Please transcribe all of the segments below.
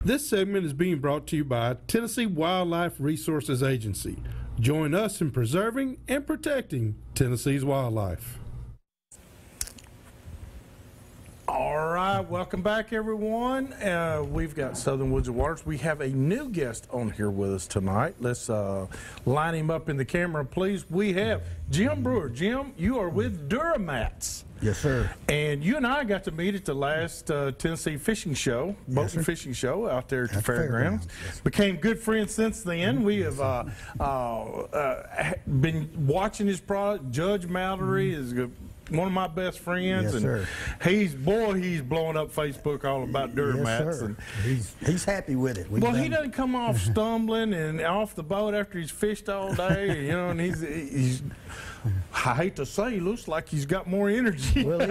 This segment is being brought to you by Tennessee Wildlife Resources Agency. Join us in preserving and protecting Tennessee's wildlife. All right, welcome back, everyone. We've got Southern Woods and Waters. We have a new guest on here with us tonight. Let's line him up in the camera, please. We have Jim Brewer. Jim, you are with Duramatz. Yes, sir. And you and I got to meet at the last Tennessee fishing show, boat and fishing show out there at the fairgrounds. Yes. Became good friends since then. We have been watching his product. Judge Mallory is one of my best friends, yes, and sir. he's blowing up Facebook all about Duramatz. Yes, sir. And he's happy with it. well, he doesn't come off stumbling and off the boat after he's fished all day, you know. And he's I hate to say, he looks like he's got more energy. Well, I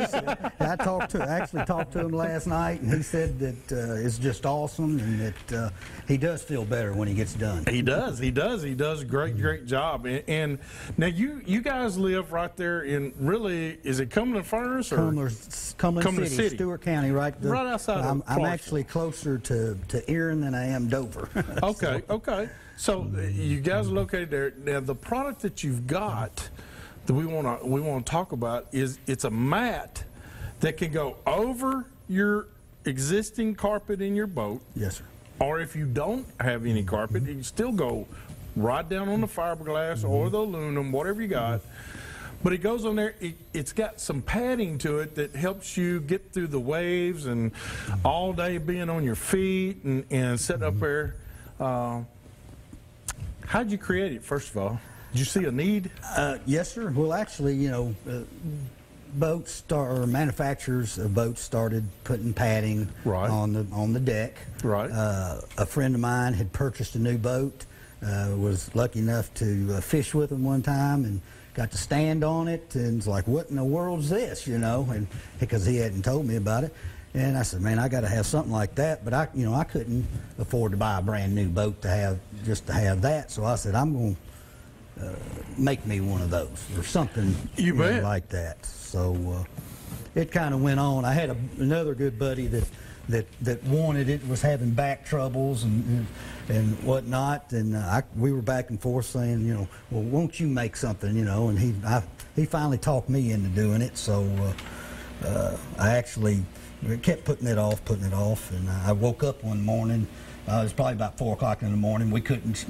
actually talked to him last night, and he said that it's just awesome, and that he does feel better when he gets done. He does a great job. And now you guys live right there in, really, is it Cumberland Furnace or Cumberland City, Stewart County, right outside of I'm actually closer to Erin than I am Dover. Okay. So you guys are located there. Now the product that you've got that we want to talk about is, it's a mat that can go over your existing carpet in your boat. Yes, sir. Or if you don't have any carpet, you can still go right down on the fiberglass or the aluminum, whatever you got. But it goes on there. It's got some padding to it that helps you get through the waves and all day being on your feet and sitting up there. How'd you create it, first of all? Did you see a need? Yes, sir. Well, actually, manufacturers of boats started putting padding on the deck. Right. A friend of mine had purchased a new boat. Was lucky enough to fish with him one time and got to stand on it, and it's like, what in the world's this, and because he hadn't told me about it. And I said, man, I got to have something like that, but I couldn't afford to buy a brand new boat to have that. So I said, I'm going to make me one of those or something like that. So it kind of went on. I had another good buddy that wanted it, was having back troubles and whatnot, and we were back and forth saying, well, won't you make something, and he finally talked me into doing it. So I actually kept putting it off, and I woke up one morning. It was probably about 4 o'clock in the morning.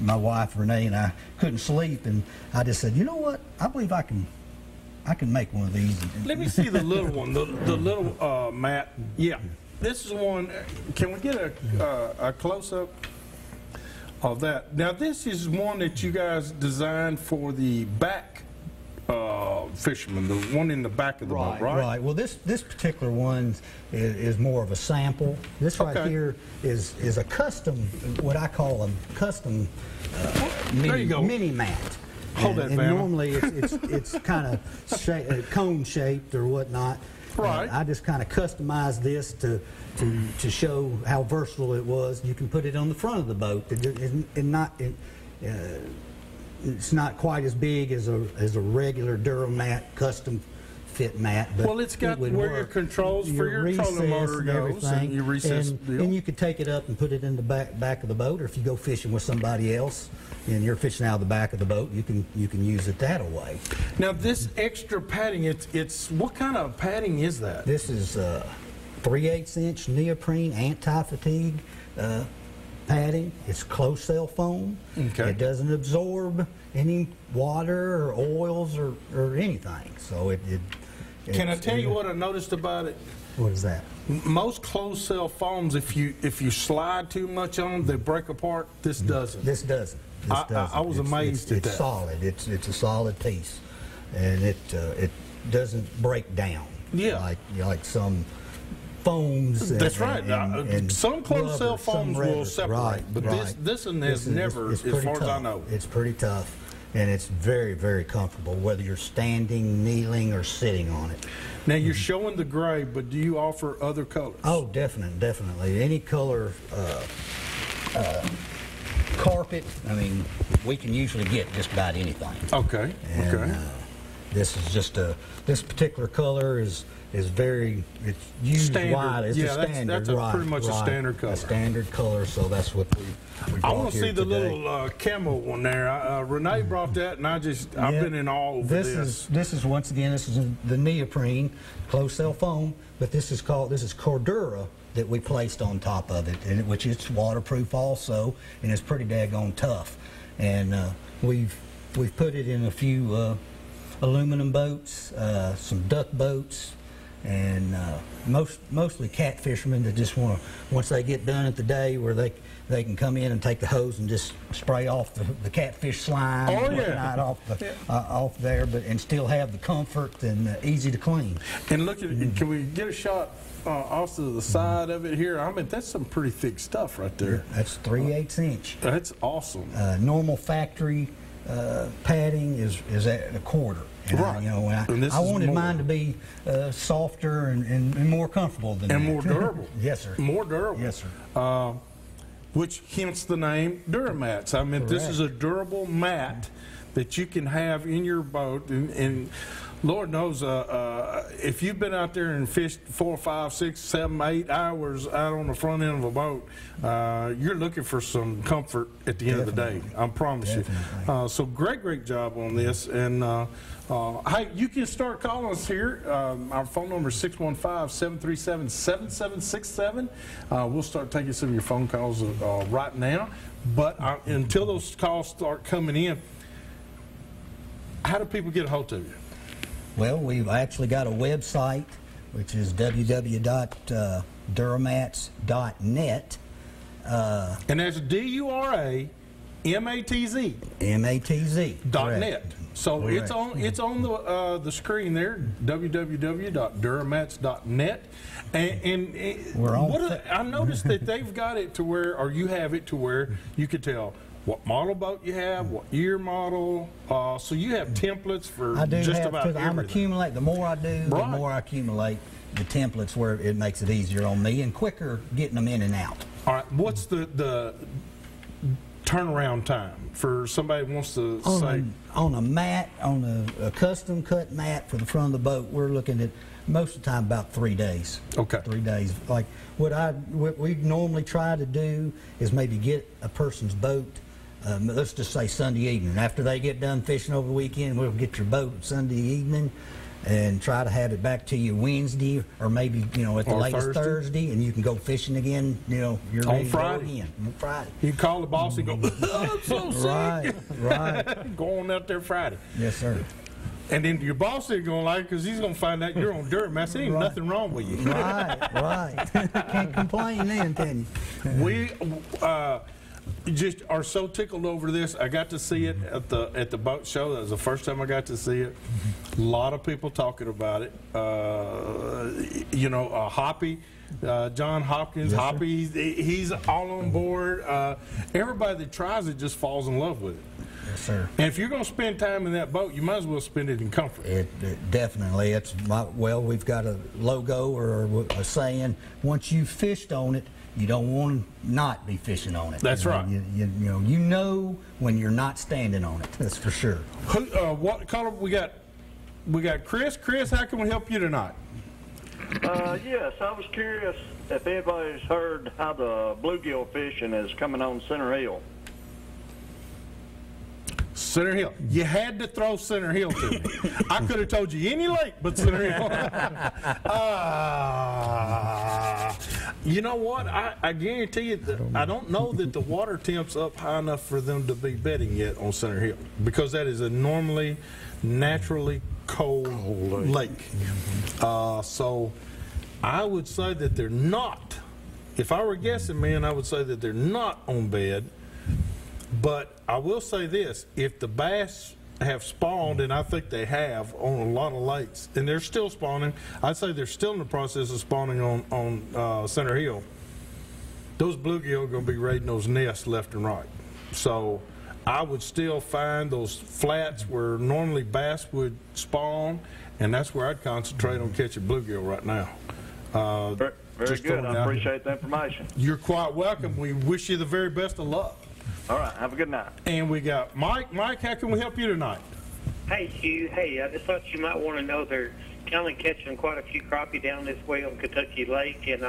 My wife Renee and I couldn't sleep, and I just said, you know what? I believe I can make one of these. Let me see the little one, the little mat. Yeah, this is one. Can we get a close up of that? Now, this is one that you guys designed for the back fishermen, the one in the back of the boat, right? Right. Well, this particular one is more of a sample. This right here is a custom, what I call a custom mini mat. Hold that, and normally it's kind of cone shaped or whatnot. Right. I just kind of customized this to show how versatile it was. You can put it on the front of the boat. It's not quite as big as a regular Duramatz custom fit mat, but well, it's got where your controls for your trolling motor goes, and your recess deal. And you could take it up and put it in the back of the boat, or if you go fishing with somebody else and you're fishing out of the back of the boat, you can use it that way. Now, this extra padding, it's what kind of padding is that? This is 3/8 inch neoprene anti-fatigue padding. It's closed cell foam. Okay. It doesn't absorb any water or oils or anything. So Can I tell you what I noticed about it? What is that? Most closed cell foams, if you slide too much on them, they break apart. This doesn't. This doesn't. I was amazed at that. It's solid. It's a solid piece, and it doesn't break down. Yeah. Like some foams. That's right. And some closed cell foams will separate, but this one has never, as far as I know. It's pretty tough, and it's very, very comfortable, whether you're standing, kneeling, or sitting on it. Now, you're showing the gray, but do you offer other colors? Oh, definitely. Any color carpet, I mean, we can usually get just about anything. Okay, and, this is just this particular color is is very, it's used Standard. wide. It's Yeah, a that's- standard. that's a pretty much a standard color. A standard color, so that's what we I brought want to here see the today. little camo one there. Renee brought that, and I've Yeah. been in awe over this. This is once again, this is the neoprene, closed cell foam, but this is Cordura that we placed on top of it, and which is waterproof also, and it's pretty daggone tough. And we've put it in a few aluminum boats, some duck boats, and mostly cat fishermen that just want to, once they get done at the day, where they can come in and take the hose and just spray off the catfish slime and whatnot off there, and still have the comfort and easy to clean. And look at it. Can we get a shot off to the side of it here? I mean, that's some pretty thick stuff right there. That's 3/8 inch. That's awesome. Normal factory padding is at a quarter. And Right. I wanted mine to be softer and more comfortable than that. And more durable. Yes, sir. More durable. Yes, sir. Which hence the name Duramatz. I mean, this is a durable mat that you can have in your boat, and Lord knows, if you've been out there and fished 4, 5, 6, 7, 8 hours out on the front end of a boat, you're looking for some comfort at the end of the day. I promise you. So great job on this. And hey, you can start calling us here. Our phone number is 615-737-7767. We'll start taking some of your phone calls right now. But until those calls start coming in, how do people get a hold of you? Well, we've actually got a website, which is www.duramatz.net. And that's DURAMATZ. MATZ. .net. So it's on the screen there, www.duramatz.net. And I noticed that they've got it to where, or you have it to where you could tell what model boat you have, what year model. So you have templates for just about everything. The more I do, the more I accumulate the templates, where it makes it easier on me and quicker getting them in and out. All right, what's the turnaround time for somebody who wants to say? On a mat, on a custom cut mat for the front of the boat, we're looking at most of the time about 3 days. Okay. 3 days. Like what we normally try to do is maybe get a person's boat. Let's just say Sunday evening. After they get done fishing over the weekend, we'll get your boat Sunday evening and try to have it back to you Wednesday, or maybe at the latest Thursday, and you can go fishing again. You're ready to go again on Friday. You call the boss and go, oh, I'm so sick. Right. Go on out there Friday. Yes, sir. And then your boss ain't gonna like it, because he's gonna find out you're on Duramatz. There ain't nothing wrong with you. Right. Can't complain then, can you? We just are so tickled over this. I got to see it at the boat show. That was the first time I got to see it. A lot of people talking about it. Hoppy, John Hopkins, yes, Hoppy, he's all on board. Everybody that tries it just falls in love with it. Yes, sir. And if you're going to spend time in that boat, you might as well spend it in comfort. It definitely. We've got a logo or a saying: once you've fished on it, you don't want to not be fishing on it. That's right. You know when you're not standing on it. That's for sure. What color we got? We got Chris. Chris, how can we help you tonight? Yes, I was curious if anybody's heard how the bluegill fishing is coming on Center Hill. Center Hill. You had to throw Center Hill to me. I could have told you any lake but Center Hill. You know what? I guarantee you that I don't know that the water temp's up high enough for them to be bedding yet on Center Hill, because that is a naturally cold lake. So I would say that they're not. If I were guessing, man, I would say that they're not on bed. But I will say this: if the bass have spawned, and I think they have on a lot of lakes, and they're still spawning, I'd say they're still in the process of spawning on Center Hill. Those bluegill are going to be raiding those nests left and right. So I would still find those flats where normally bass would spawn, and that's where I'd concentrate on catching bluegill right now. Very good. I appreciate the information. You're quite welcome. We wish you the very best of luck. All right. Have a good night. And we got Mike. Mike, how can we help you tonight? Hey, Hugh. Hey, I just thought you might want to know kind of catching quite a few crappie down this way on Kentucky Lake, and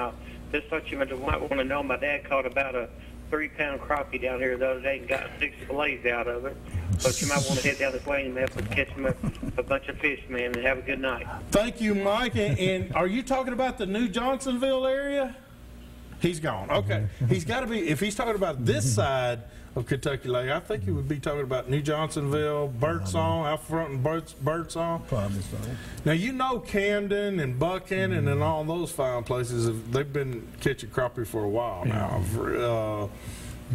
just thought you might want to know. My dad caught about a 3-pound crappie down here the other day and got 6 fillets out of it. But you might want to head down this way and help us catch him a bunch of fish, man, and have a good night. Thank you, Mike. And are you talking about the New Johnsonville area? He's gone. Okay. He's got to be, if he's talking about this side of Kentucky Lake, I think he would be talking about New Johnsonville, Birdsong, out front and Birdsong. Probably so. Now, you know Camden and Buchanan and all those fine places, they've been catching crappie for a while now.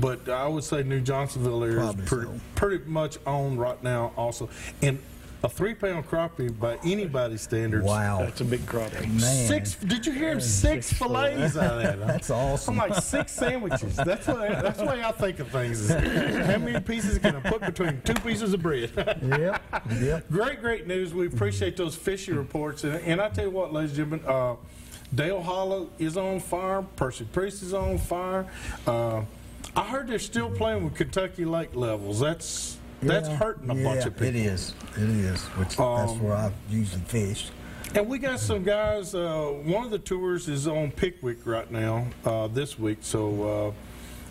But I would say New Johnsonville area is pretty much on right now also. And a 3-pound crappie by anybody's standards. Wow. That's a big crappie. Man. Did you hear him? 6 fillets out of that. That's awesome. I'm like 6 sandwiches. That's the way I think of things. How many pieces can I put between 2 pieces of bread? Yep. Great news. We appreciate those fishing reports. And I tell you what, ladies and gentlemen, Dale Hollow is on fire. Percy Priest is on fire. I heard they're still playing with Kentucky Lake levels. That's hurting a bunch of people. It is. Which that's where I usually fish. And we got some guys. One of the tours is on Pickwick right now this week. So,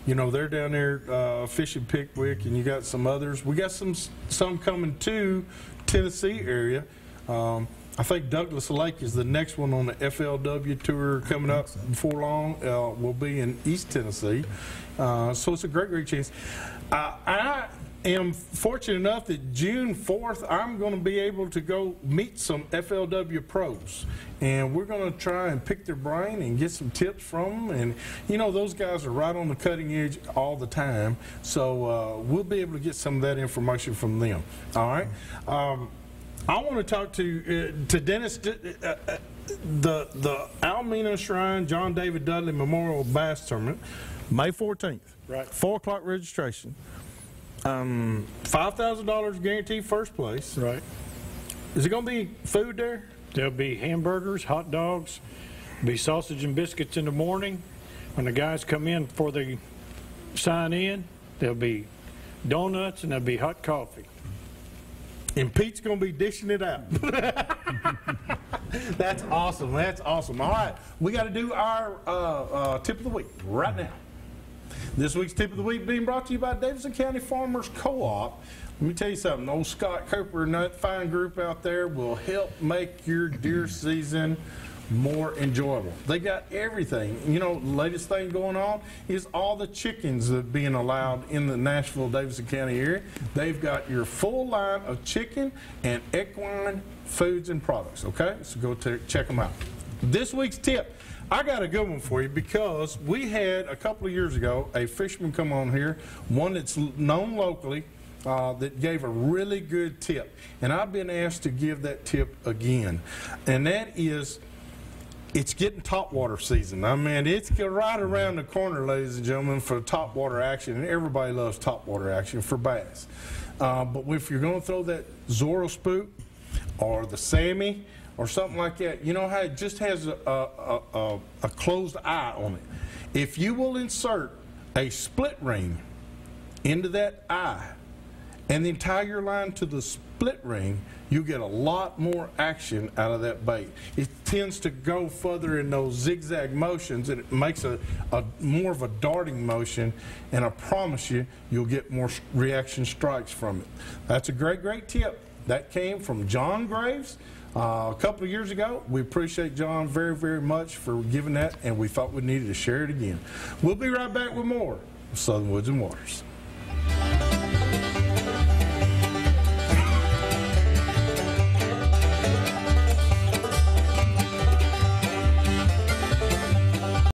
they're down there fishing Pickwick, and you got some others. We got some coming to Tennessee area. I think Douglas Lake is the next one on the FLW tour coming up before long. Will be in East Tennessee. So it's a great chance. I am fortunate enough that June 4th, I'm going to be able to go meet some FLW pros. And we're going to try and pick their brain and get some tips from them. And, those guys are right on the cutting edge all the time. So we'll be able to get some of that information from them. All right? I want to talk to Dennis. The Almena Shrine John David Dudley Memorial Bass Tournament, May 14th. Right. 4 o'clock registration. $5,000 guaranteed first place. Right. Is it going to be food there? There'll be hamburgers, hot dogs, be sausage and biscuits in the morning. When the guys come in for the sign in, there'll be donuts and there'll be hot coffee. And Pete's going to be dishing it out. That's awesome. All right. We got to do our tip of the week right now. This week's tip of the week being brought to you by Davidson County Farmers Co-op. Let me tell you something. Old Scott Cooper and that fine group out there will help make your deer season more enjoyable. They got everything. The latest thing going on is all the chickens that are being allowed in the Nashville-Davidson County area. They've got your full line of chicken and equine foods and products, okay? So go check them out. This week's tip, I got a good one for you because we had a couple of years ago a fisherman come on here, one that's known locally, that gave a really good tip. And I've been asked to give that tip again. And that is, it's getting topwater season. I mean, it's right around the corner, ladies and gentlemen, for topwater action. And everybody loves topwater action for bass. But if you're going to throw that Zorro spook or the Sammy or something like that, you know how it just has a closed eye on it. If you will insert a split ring into that eye and then tie your line to the split ring, you get a lot more action out of that bait. It tends to go further in those zigzag motions, and it makes a more of a darting motion, and I promise you, you'll get more reaction strikes from it. That's a great tip. That came from John Graves a couple of years ago. We appreciate John very much for giving that, and we thought we needed to share it again. We'll be right back with more of Southern Woods and Waters.